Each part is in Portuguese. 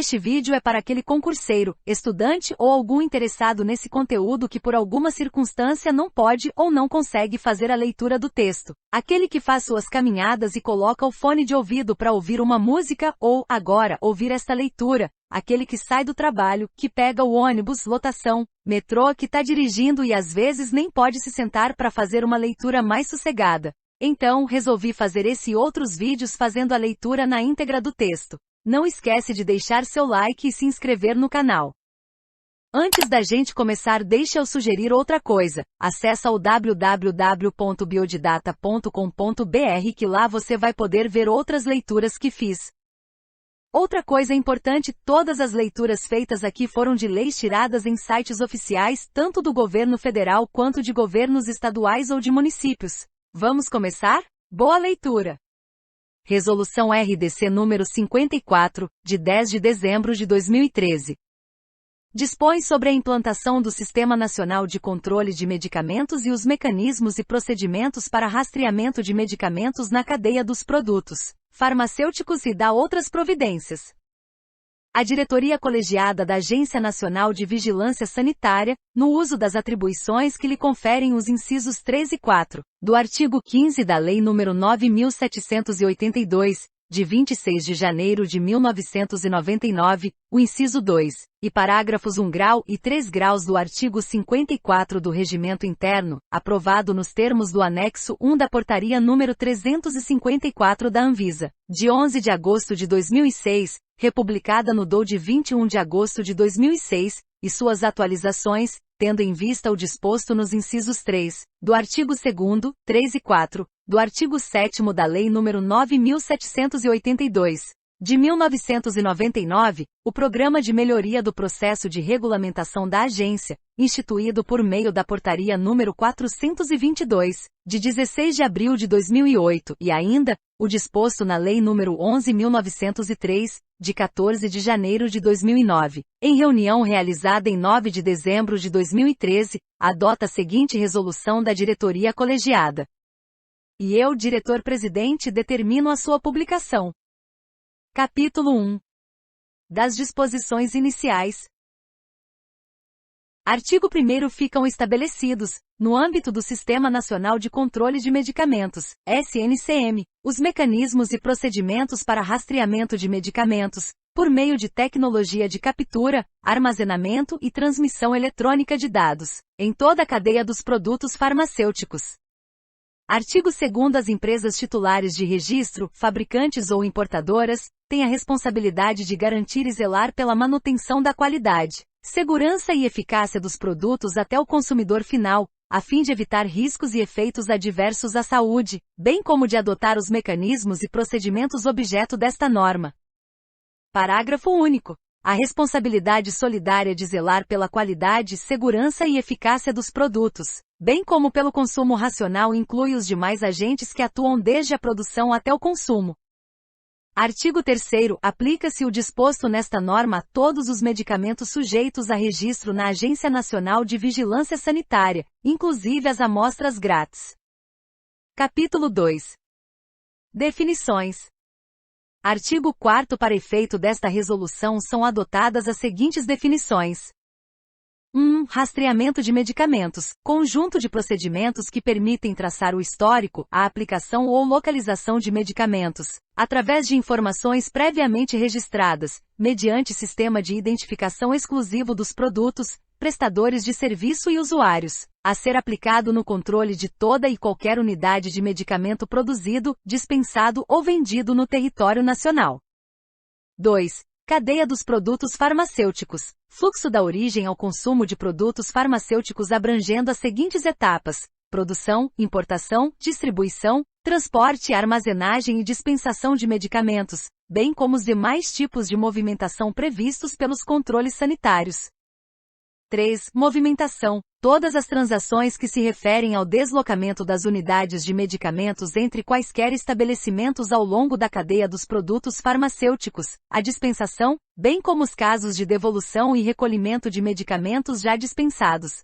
Este vídeo é para aquele concurseiro, estudante ou algum interessado nesse conteúdo que por alguma circunstância não pode ou não consegue fazer a leitura do texto. Aquele que faz suas caminhadas e coloca o fone de ouvido para ouvir uma música ou, agora, ouvir esta leitura. Aquele que sai do trabalho, que pega o ônibus, lotação, metrô, que está dirigindo e às vezes nem pode se sentar para fazer uma leitura mais sossegada. Então, resolvi fazer esse e outros vídeos fazendo a leitura na íntegra do texto. Não esquece de deixar seu like e se inscrever no canal. Antes da gente começar, deixa eu sugerir outra coisa. Acessa o www.biodidata.com.br que lá você vai poder ver outras leituras que fiz. Outra coisa importante, todas as leituras feitas aqui foram de leis tiradas em sites oficiais, tanto do governo federal quanto de governos estaduais ou de municípios. Vamos começar? Boa leitura! Resolução RDC número 54, de 10 de dezembro de 2013. Dispõe sobre a implantação do Sistema Nacional de Controle de Medicamentos e os mecanismos e procedimentos para rastreamento de medicamentos na cadeia dos produtos farmacêuticos e dá outras providências. A diretoria colegiada da Agência Nacional de Vigilância Sanitária, no uso das atribuições que lhe conferem os incisos 3 e 4, do artigo 15 da Lei nº 9.782, de 26 de janeiro de 1999, o inciso 2, e parágrafos 1 grau e 3 graus do artigo 54 do Regimento Interno, aprovado nos termos do anexo 1 da Portaria número 354 da Anvisa, de 11 de agosto de 2006, republicada no DOU de 21 de agosto de 2006, e suas atualizações, tendo em vista o disposto nos incisos 3, do artigo 2º, 3 e 4, do artigo 7º da Lei nº 9.782, de 1999, o Programa de Melhoria do Processo de Regulamentação da Agência, instituído por meio da Portaria número 422, de 16 de abril de 2008, e ainda, o disposto na Lei nº 11.903, de 14 de janeiro de 2009, em reunião realizada em 9 de dezembro de 2013, adota a seguinte resolução da diretoria colegiada. E eu, diretor-presidente, determino a sua publicação. Capítulo 1. Das disposições iniciais. Artigo 1º ficam estabelecidos, no âmbito do Sistema Nacional de Controle de Medicamentos, SNCM, os mecanismos e procedimentos para rastreamento de medicamentos, por meio de tecnologia de captura, armazenamento e transmissão eletrônica de dados, em toda a cadeia dos produtos farmacêuticos. Artigo 2º As empresas titulares de registro, fabricantes ou importadoras, têm a responsabilidade de garantir e zelar pela manutenção da qualidade, segurança e eficácia dos produtos até o consumidor final, a fim de evitar riscos e efeitos adversos à saúde, bem como de adotar os mecanismos e procedimentos objeto desta norma. Parágrafo único. A responsabilidade solidária de zelar pela qualidade, segurança e eficácia dos produtos, bem como pelo consumo racional, inclui os demais agentes que atuam desde a produção até o consumo. Artigo 3º. Aplica-se o disposto nesta norma a todos os medicamentos sujeitos a registro na Agência Nacional de Vigilância Sanitária, inclusive as amostras grátis. Capítulo 2. Definições. Artigo 4º. Para efeito desta resolução são adotadas as seguintes definições. 1. Rastreamento de medicamentos, conjunto de procedimentos que permitem traçar o histórico, a aplicação ou localização de medicamentos, através de informações previamente registradas, mediante sistema de identificação exclusivo dos produtos, prestadores de serviço e usuários, a ser aplicado no controle de toda e qualquer unidade de medicamento produzido, dispensado ou vendido no território nacional. 2. Cadeia dos produtos farmacêuticos. Fluxo da origem ao consumo de produtos farmacêuticos abrangendo as seguintes etapas: produção, importação, distribuição, transporte, armazenagem e dispensação de medicamentos, bem como os demais tipos de movimentação previstos pelos controles sanitários. 3. Movimentação. Todas as transações que se referem ao deslocamento das unidades de medicamentos entre quaisquer estabelecimentos ao longo da cadeia dos produtos farmacêuticos, a dispensação, bem como os casos de devolução e recolhimento de medicamentos já dispensados.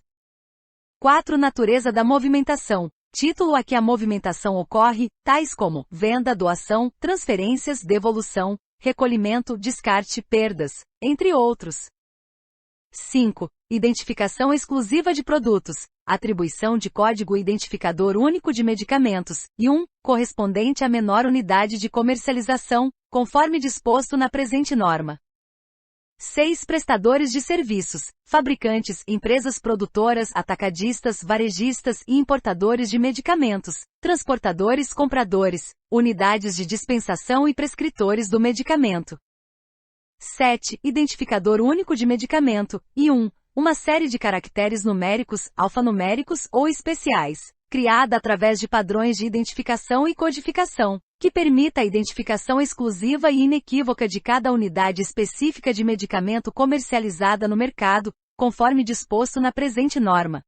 4. Natureza da movimentação. Título a que a movimentação ocorre, tais como venda, doação, transferências, devolução, recolhimento, descarte, perdas, entre outros. 5. Identificação exclusiva de produtos, atribuição de código identificador único de medicamentos, e 1, correspondente à menor unidade de comercialização, conforme disposto na presente norma. 6. Prestadores de serviços, fabricantes, empresas produtoras, atacadistas, varejistas e importadores de medicamentos, transportadores, compradores, unidades de dispensação e prescritores do medicamento. 7. Identificador único de medicamento, e 1. Uma série de caracteres numéricos, alfanuméricos ou especiais, criada através de padrões de identificação e codificação, que permita a identificação exclusiva e inequívoca de cada unidade específica de medicamento comercializada no mercado, conforme disposto na presente norma.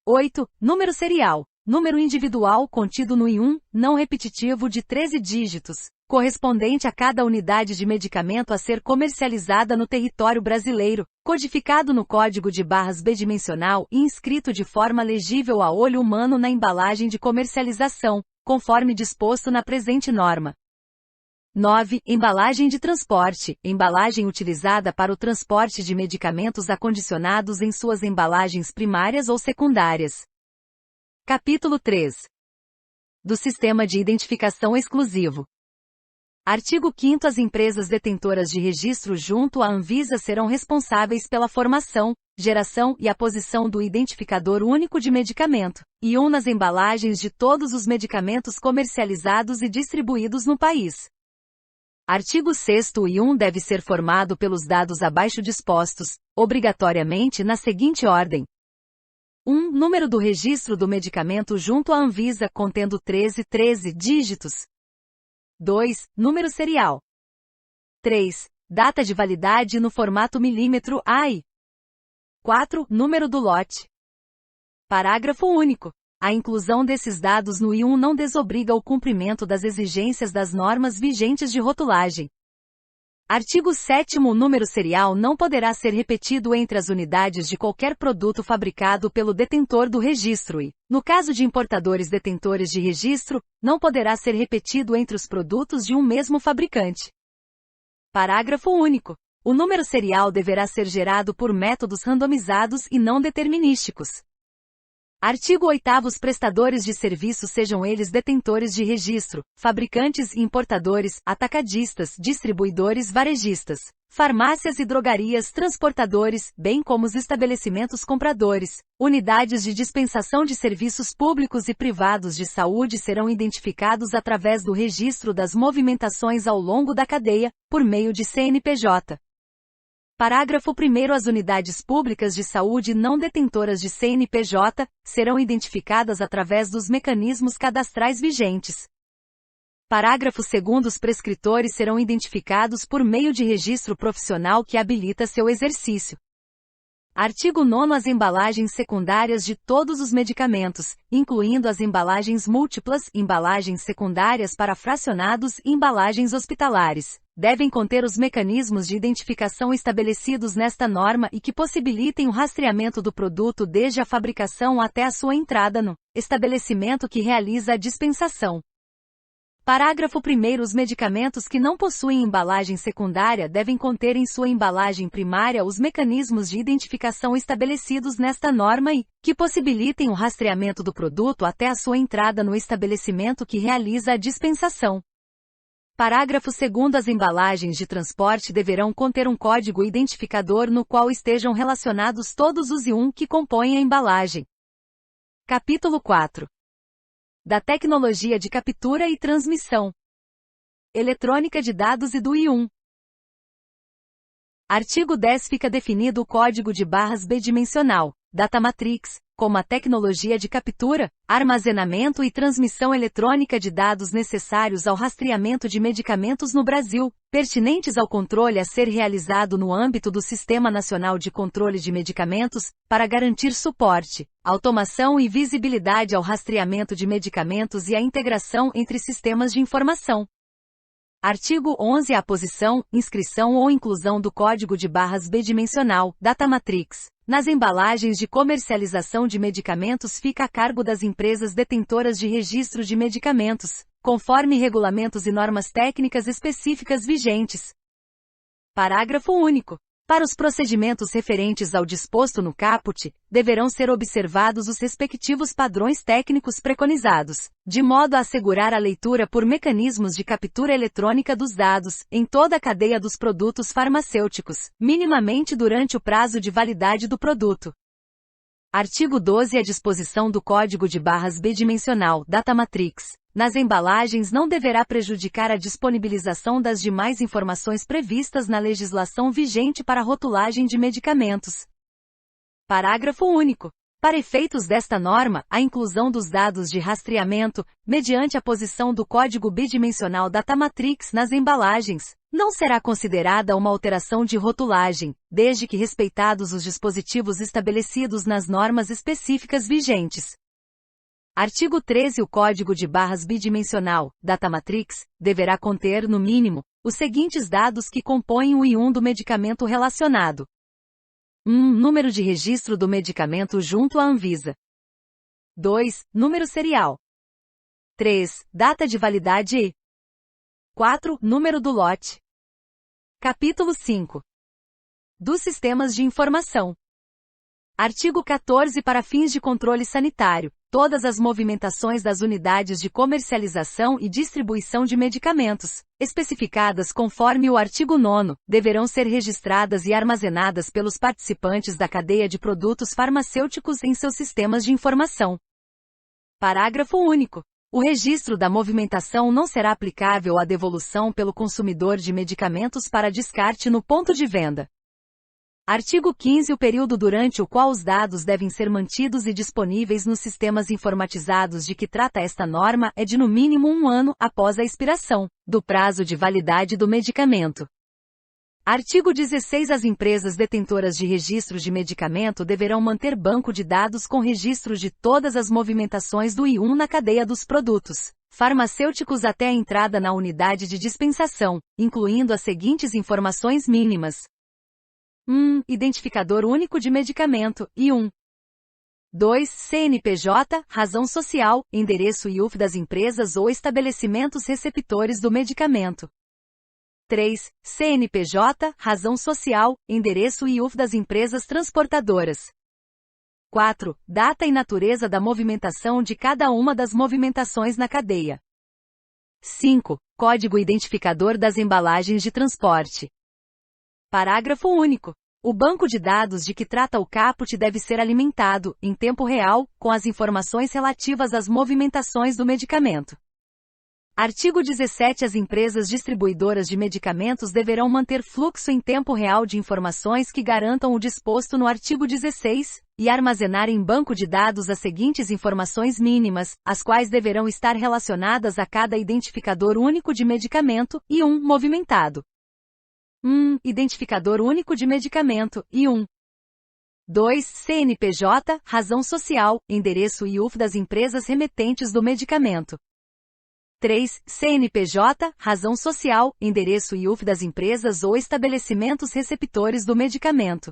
8. Número serial, número individual contido no I1, não repetitivo de 13 dígitos, correspondente a cada unidade de medicamento a ser comercializada no território brasileiro, codificado no código de barras bidimensional e inscrito de forma legível a olho humano na embalagem de comercialização, conforme disposto na presente norma. 9. Embalagem de transporte, embalagem utilizada para o transporte de medicamentos acondicionados em suas embalagens primárias ou secundárias. Capítulo 3. Do Sistema de Identificação Exclusivo. Artigo 5º. As empresas detentoras de registro junto à Anvisa serão responsáveis pela formação, geração e aposição do identificador único de medicamento, e nas embalagens de todos os medicamentos comercializados e distribuídos no país. Artigo 6º. O I1 deve ser formado pelos dados abaixo dispostos, obrigatoriamente na seguinte ordem. 1. Número do registro do medicamento junto à Anvisa contendo 13 dígitos. 2. Número serial. 3. Data de validade no formato milímetro AI. 4. Número do lote. Parágrafo único. A inclusão desses dados no I1 não desobriga o cumprimento das exigências das normas vigentes de rotulagem. Artigo 7º. O número serial não poderá ser repetido entre as unidades de qualquer produto fabricado pelo detentor do registro e, no caso de importadores detentores de registro, não poderá ser repetido entre os produtos de um mesmo fabricante. Parágrafo único. O número serial deverá ser gerado por métodos randomizados e não determinísticos. Artigo 8º. Os prestadores de serviços, sejam eles detentores de registro, fabricantes e importadores, atacadistas, distribuidores, varejistas, farmácias e drogarias, transportadores, bem como os estabelecimentos compradores, unidades de dispensação de serviços públicos e privados de saúde serão identificados através do registro das movimentações ao longo da cadeia, por meio de CNPJ. Parágrafo 1º. As unidades públicas de saúde não detentoras de CNPJ serão identificadas através dos mecanismos cadastrais vigentes. Parágrafo 2º. Os prescritores serão identificados por meio de registro profissional que habilita seu exercício. Artigo 9º. As embalagens secundárias de todos os medicamentos, incluindo as embalagens múltiplas, embalagens secundárias para fracionados e embalagens hospitalares, devem conter os mecanismos de identificação estabelecidos nesta norma e que possibilitem o rastreamento do produto desde a fabricação até a sua entrada no estabelecimento que realiza a dispensação. Parágrafo 1º. Os medicamentos que não possuem embalagem secundária devem conter em sua embalagem primária os mecanismos de identificação estabelecidos nesta norma e que possibilitem o rastreamento do produto até a sua entrada no estabelecimento que realiza a dispensação. Parágrafo 2º. As embalagens de transporte deverão conter um código identificador no qual estejam relacionados todos os I1 que compõem a embalagem. Capítulo 4. Da tecnologia de captura e transmissão eletrônica de dados e do I1. Artigo 10. Fica definido o código de barras bidimensional, Data Matrix, como a tecnologia de captura, armazenamento e transmissão eletrônica de dados necessários ao rastreamento de medicamentos no Brasil, pertinentes ao controle a ser realizado no âmbito do Sistema Nacional de Controle de Medicamentos, para garantir suporte, automação e visibilidade ao rastreamento de medicamentos e a integração entre sistemas de informação. Artigo 11. A aposição, inscrição ou inclusão do código de barras bidimensional, Data Matrix, nas embalagens de comercialização de medicamentos fica a cargo das empresas detentoras de registro de medicamentos, conforme regulamentos e normas técnicas específicas vigentes. Parágrafo único. Para os procedimentos referentes ao disposto no caput, deverão ser observados os respectivos padrões técnicos preconizados, de modo a assegurar a leitura por mecanismos de captura eletrônica dos dados, em toda a cadeia dos produtos farmacêuticos, minimamente durante o prazo de validade do produto. Artigo 12. A disposição do código de barras bidimensional, Data Matrix, nas embalagens não deverá prejudicar a disponibilização das demais informações previstas na legislação vigente para rotulagem de medicamentos. Parágrafo único. Para efeitos desta norma, a inclusão dos dados de rastreamento, mediante a posição do código bidimensional Data Matrix nas embalagens, não será considerada uma alteração de rotulagem, desde que respeitados os dispositivos estabelecidos nas normas específicas vigentes. Artigo 13. O código de barras bidimensional, Data Matrix, deverá conter, no mínimo, os seguintes dados que compõem o I1 do medicamento relacionado. 1. Número de registro do medicamento junto à Anvisa. 2. Número serial. 3. Data de validade e 4. Número do lote. Capítulo 5. Dos sistemas de informação. Artigo 14. Para fins de controle sanitário, todas as movimentações das unidades de comercialização e distribuição de medicamentos, especificadas conforme o artigo 9º, deverão ser registradas e armazenadas pelos participantes da cadeia de produtos farmacêuticos em seus sistemas de informação. Parágrafo único. O registro da movimentação não será aplicável à devolução pelo consumidor de medicamentos para descarte no ponto de venda. Artigo 15. O período durante o qual os dados devem ser mantidos e disponíveis nos sistemas informatizados de que trata esta norma é de no mínimo 1 ano após a expiração do prazo de validade do medicamento. Artigo 16. As empresas detentoras de registro de medicamento deverão manter banco de dados com registros de todas as movimentações do I1 na cadeia dos produtos farmacêuticos até a entrada na unidade de dispensação, incluindo as seguintes informações mínimas. 1. Identificador único de medicamento, I1. 2. CNPJ, razão social, endereço e UF das empresas ou estabelecimentos receptores do medicamento. 3. CNPJ, razão social, endereço e UF das empresas transportadoras. 4. Data e natureza da movimentação de cada uma das movimentações na cadeia. 5. Código identificador das embalagens de transporte. Parágrafo único. O banco de dados de que trata o caput deve ser alimentado, em tempo real, com as informações relativas às movimentações do medicamento. Artigo 17. As empresas distribuidoras de medicamentos deverão manter fluxo em tempo real de informações que garantam o disposto no artigo 16, e armazenar em banco de dados as seguintes informações mínimas, as quais deverão estar relacionadas a cada identificador único de medicamento, e movimentado. 1. Identificador único de medicamento, I1. 2. CNPJ, razão social, endereço e UF das empresas remetentes do medicamento. 3. CNPJ, razão social, endereço e UF das empresas ou estabelecimentos receptores do medicamento.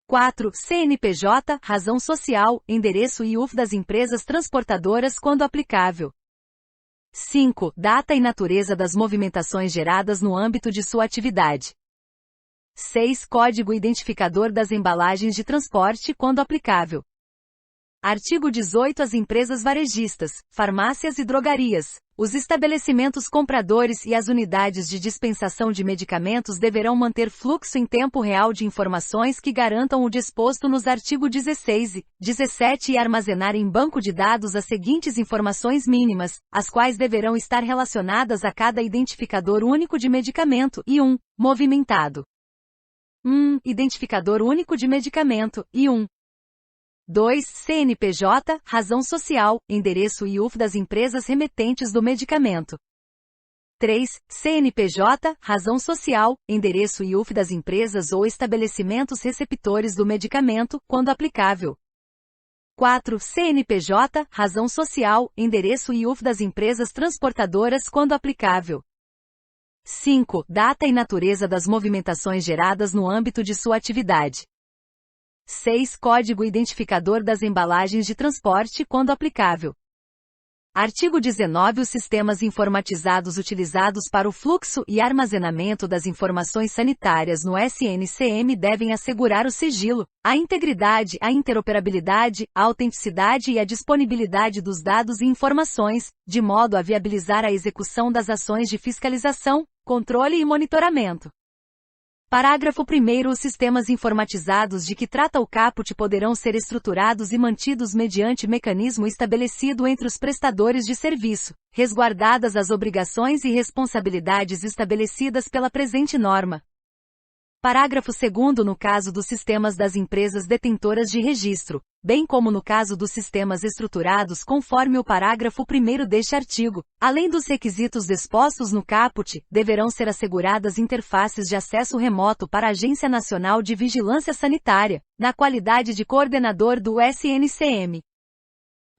4. CNPJ, razão social, endereço e UF das empresas transportadoras quando aplicável. 5. Data e natureza das movimentações geradas no âmbito de sua atividade. 6. Código identificador das embalagens de transporte quando aplicável. Artigo 18. As empresas varejistas, farmácias e drogarias, os estabelecimentos compradores e as unidades de dispensação de medicamentos deverão manter fluxo em tempo real de informações que garantam o disposto nos artigos 16 e 17 e armazenar em banco de dados as seguintes informações mínimas, as quais deverão estar relacionadas a cada identificador único de medicamento e movimentado. 1. Identificador único de medicamento, I1. 2. CNPJ, razão social, endereço e UF das empresas remetentes do medicamento. 3. CNPJ, razão social, endereço e UF das empresas ou estabelecimentos receptores do medicamento, quando aplicável. 4. CNPJ, razão social, endereço e UF das empresas transportadoras, quando aplicável. 5. Data e natureza das movimentações geradas no âmbito de sua atividade. 6. Código identificador das embalagens de transporte quando aplicável. Artigo 19. Os sistemas informatizados utilizados para o fluxo e armazenamento das informações sanitárias no SNCM devem assegurar o sigilo, a integridade, a interoperabilidade, a autenticidade e a disponibilidade dos dados e informações, de modo a viabilizar a execução das ações de fiscalização, controle e monitoramento. Parágrafo 1º. Os sistemas informatizados de que trata o caput poderão ser estruturados e mantidos mediante mecanismo estabelecido entre os prestadores de serviço, resguardadas as obrigações e responsabilidades estabelecidas pela presente norma. Parágrafo 2º. No caso dos sistemas das empresas detentoras de registro, bem como no caso dos sistemas estruturados conforme o parágrafo 1º deste artigo, além dos requisitos dispostos no caput, deverão ser asseguradas interfaces de acesso remoto para a Agência Nacional de Vigilância Sanitária, na qualidade de coordenador do SNCM.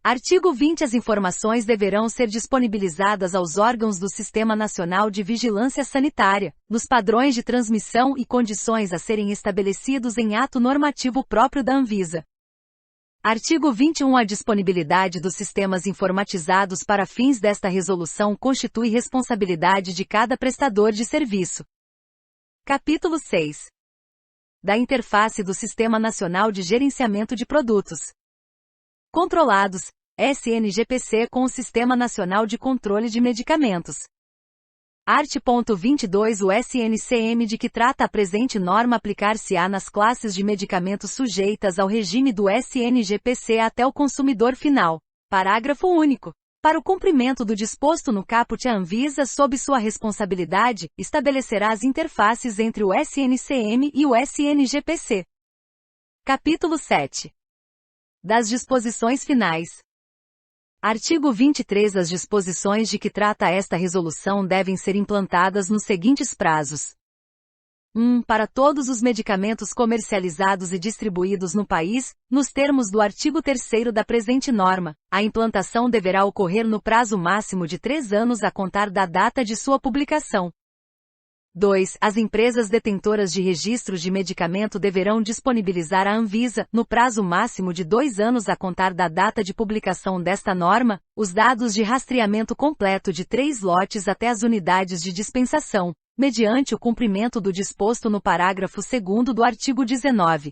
Artigo 20. As informações deverão ser disponibilizadas aos órgãos do Sistema Nacional de Vigilância Sanitária, nos padrões de transmissão e condições a serem estabelecidos em ato normativo próprio da Anvisa. Artigo 21. A disponibilidade dos sistemas informatizados para fins desta resolução constitui responsabilidade de cada prestador de serviço. Capítulo 6. Da interface do Sistema Nacional de Gerenciamento de Produtos Controlados, SNGPC, com o Sistema Nacional de Controle de Medicamentos. Art. 22. O SNCM de que trata a presente norma aplicar-se-á nas classes de medicamentos sujeitas ao regime do SNGPC até o consumidor final. Parágrafo único. Para o cumprimento do disposto no caput, a Anvisa, sob sua responsabilidade, estabelecerá as interfaces entre o SNCM e o SNGPC. Capítulo 7. Das disposições finais. Artigo 23. As disposições de que trata esta resolução devem ser implantadas nos seguintes prazos. 1. Para todos os medicamentos comercializados e distribuídos no país, nos termos do artigo 3º da presente norma, a implantação deverá ocorrer no prazo máximo de 3 anos a contar da data de sua publicação. 2. As empresas detentoras de registros de medicamento deverão disponibilizar à Anvisa, no prazo máximo de 2 anos a contar da data de publicação desta norma, os dados de rastreamento completo de 3 lotes até as unidades de dispensação, mediante o cumprimento do disposto no parágrafo 2º do artigo 19.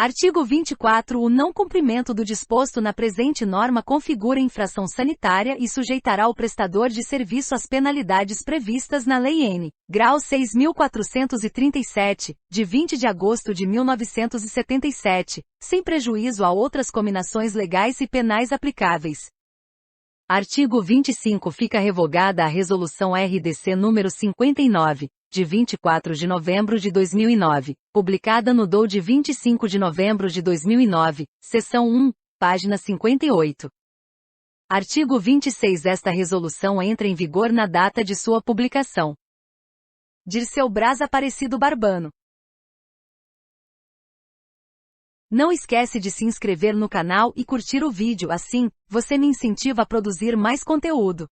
Artigo 24. O não cumprimento do disposto na presente norma configura infração sanitária e sujeitará o prestador de serviço às penalidades previstas na Lei N. Grau 6.437, de 20 de agosto de 1977, sem prejuízo a outras cominações legais e penais aplicáveis. Artigo 25. Fica revogada a Resolução RDC nº 59. De 24 de novembro de 2009, publicada no DOU de 25 de novembro de 2009, seção 1, página 58. Artigo 26. Esta resolução entra em vigor na data de sua publicação. Dirceu Braz Aparecido Barbano. Não esquece de se inscrever no canal e curtir o vídeo, assim, você me incentiva a produzir mais conteúdo.